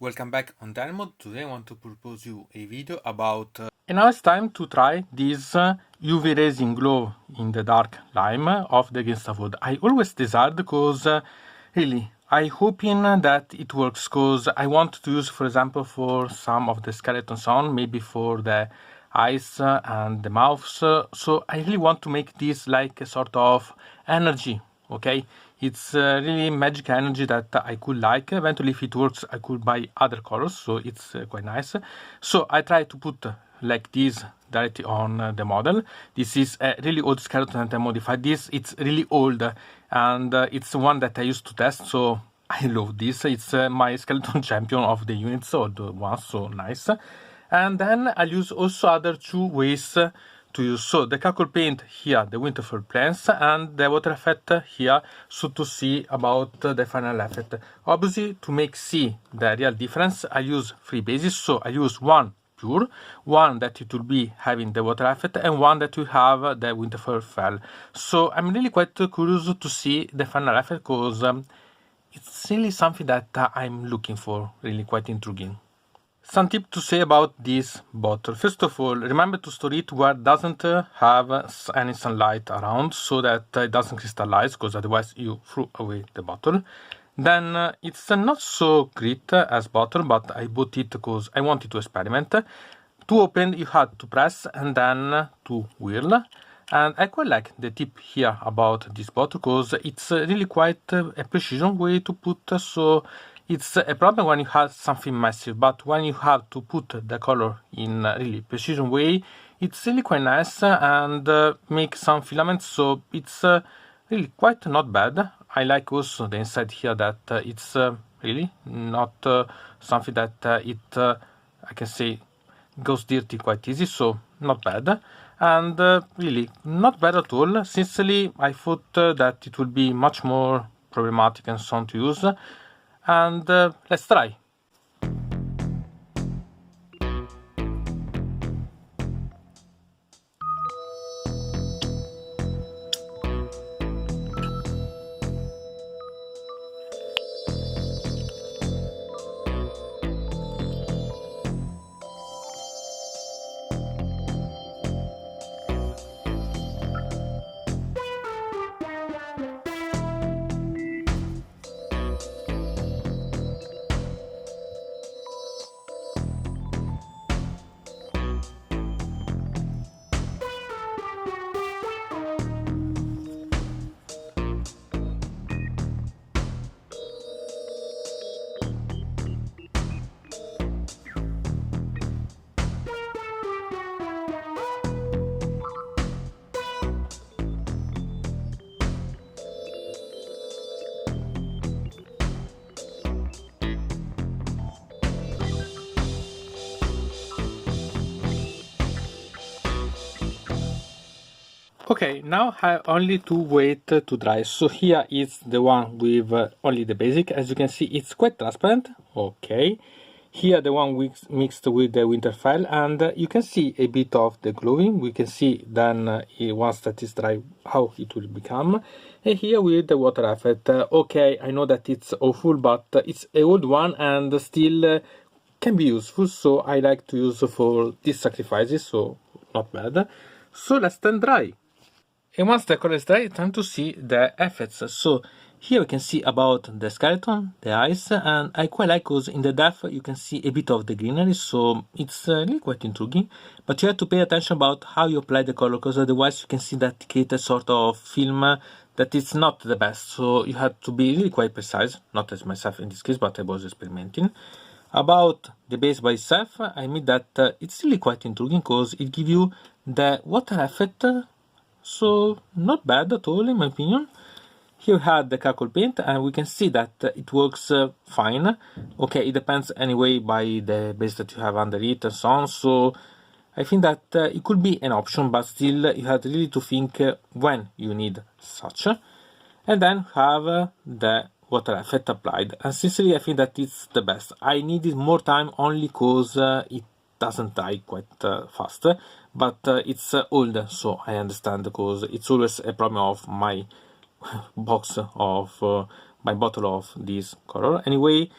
Welcome back on deynonmod. Today I want to propose you a video about And now it's time to try this UV resin glow in the dark lime of the GreenStuff World. I always desired because really I hoping that it works, because I want to use, for example, for some of the skeletons on, maybe for the eyes and the mouths. So I really want to make this like a sort of energy. Okay, it's really magic energy that I could like. Eventually, if it works, I could buy other colors, so it's quite nice. So I try to put like this directly on the model. This is a really old skeleton that I modified. This it's really old, and it's one that I used to test. So I love this. It's my skeleton champion of the units, or the ones, so nice. And then I'll use also other two ways to use. So the Cracklepaint here, the Winterfell plants, and the water effect here, so to see about the final effect. Obviously, to make see the real difference, I use three bases. So I use one pure, one that it will be having the water effect, and one that will have the Winterfell fell. So I'm really quite curious to see the final effect, because it's really something that I'm looking for, really quite intriguing. Some tips to say about this bottle. First of all, remember to store it where it doesn't have any sunlight around, so that it doesn't crystallize, because otherwise you throw away the bottle. Then it's not so great as bottle, but I bought it because I wanted to experiment. To open, you had to press and then to whirl. And I quite like the tip here about this bottle, because it's really quite a precision way to put. So it's a problem when you have something massive, but when you have to put the color in a really precision way, it's really quite nice and make some filaments. So it's really quite not bad. I like also the inside here that it's really not something that I can say goes dirty quite easy, so not bad. And really not bad at all. Sincerely, I thought that it would be much more problematic and so on to use. And let's try. Okay, now I only to wait to dry. So here is the one with only the basic. As you can see, it's quite transparent. Okay, here the one mixed with the Winterfell, and you can see a bit of the glowing. We can see then once that is dry how it will become. And here with the water effect. Okay, I know that it's awful, but it's an old one and still can be useful. So I like to use for these sacrifices. So not bad. So let's then dry. And once the color is dry, it's time to see the effects. So here we can see about the skeleton, the eyes, and I quite like because in the depth you can see a bit of the greenery, so it's really quite intriguing. But you have to pay attention about how you apply the color, because otherwise you can see that create a sort of film that is not the best. So you have to be really quite precise, not as myself in this case, but I was experimenting. About the base by itself, I mean that it's really quite intriguing because it gives you the water effect. So not bad at all in my opinion. Here we have the Cracklepaint and we can see that it works fine. Okay, it depends anyway by the base that you have under it and so on. So I think that it could be an option, but still you have really to think when you need such. And then have the water effect applied. And sincerely I think that it's the best. I needed more time only because it doesn't die quite fast, but it's old, so I understand, because it's always a problem of my box of my bottle of this color. Anyway,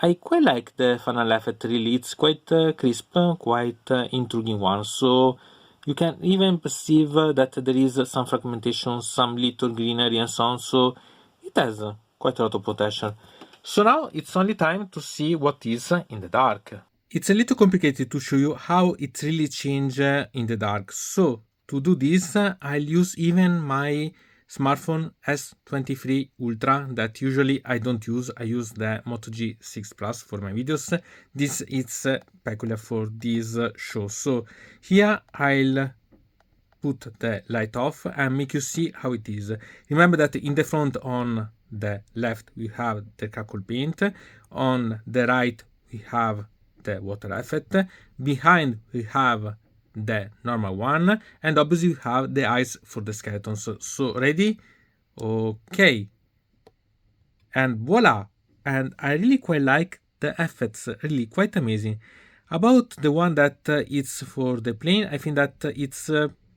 I quite like the final effect, really. It's quite crisp, quite intriguing one. So you can even perceive that there is some fragmentation, some little greenery and so on. So it has quite a lot of potential. So now it's only time to see what is in the dark. It's a little complicated to show you how it really changes in the dark. So to do this, I'll use even my smartphone S23 Ultra that usually I don't use. I use the Moto G6 Plus for my videos. This is peculiar for this show. So here I'll put the light off and make you see how it is. Remember that in the front on the left we have the crackle paint, on the right we have the water effect, behind we have the normal one, and obviously we have the eyes for the skeletons. So ready? Okay. And voila! And I really quite like the effects, really quite amazing. About the one that it's for the plane, I think that it's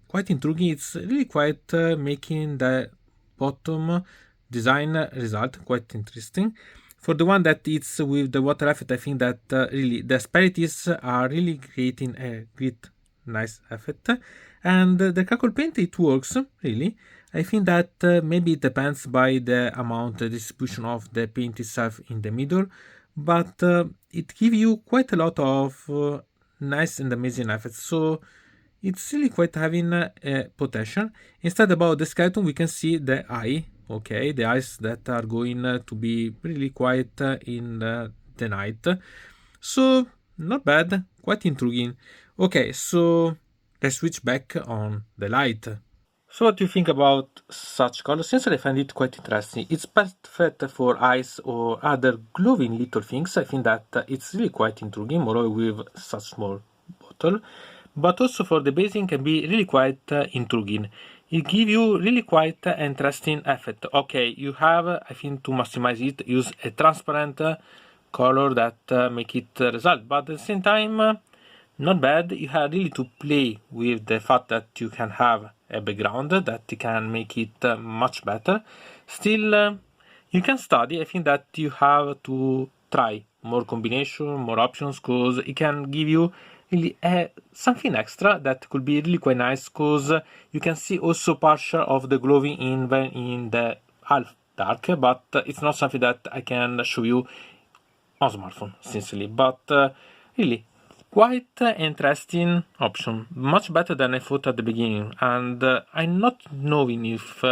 quite intriguing. It's really quite making the bottom design result quite interesting. For the one that it's with the water effect, I think that really the asperities are really creating a great nice effect. And the crackle paint, it works really. I think that maybe it depends by the amount, the distribution of the paint itself in the middle, but it gives you quite a lot of nice and amazing effects. So it's really quite having potential. Instead about the skeleton, we can see the eye. Okay, the eyes that are going to be really quite in the night. So not bad, quite intriguing. Okay, so let's switch back on the light. So what do you think about such colors? Since I find it quite interesting. It's perfect for eyes or other glowing little things. I think that it's really quite intriguing, moreover with such small bottle. But also for the basing can be really quite intriguing. It gives you really quite interesting effect. Okay, you have, I think to maximize it, use a transparent color that make it result. But at the same time, not bad. You have really to play with the fact that you can have a background that can make it much better. Still, you can study. I think that you have to try more combination, more options, because it can give you really something extra that could be really quite nice, because you can see also partial of the glowing in the half dark, but it's not something that I can show you on smartphone, sincerely. But really quite interesting option, much better than I thought at the beginning, and I'm not knowing if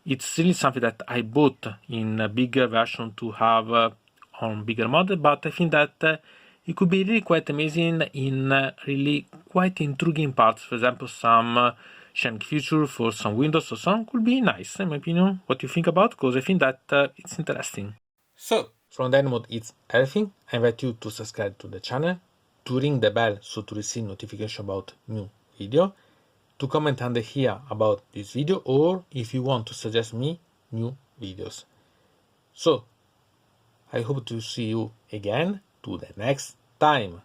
it's really something that I bought in a bigger version to have on bigger model, but I think that it could be really quite amazing in really quite intriguing parts. For example, some shining feature for some windows or some could be nice, in my opinion. What do you think about? Because I think that it's interesting. So from deynonmod it's everything. I invite you to subscribe to the channel, to ring the bell so to receive notification about new video, to comment under here about this video, or if you want to suggest me new videos. So I hope to see you again to the next time.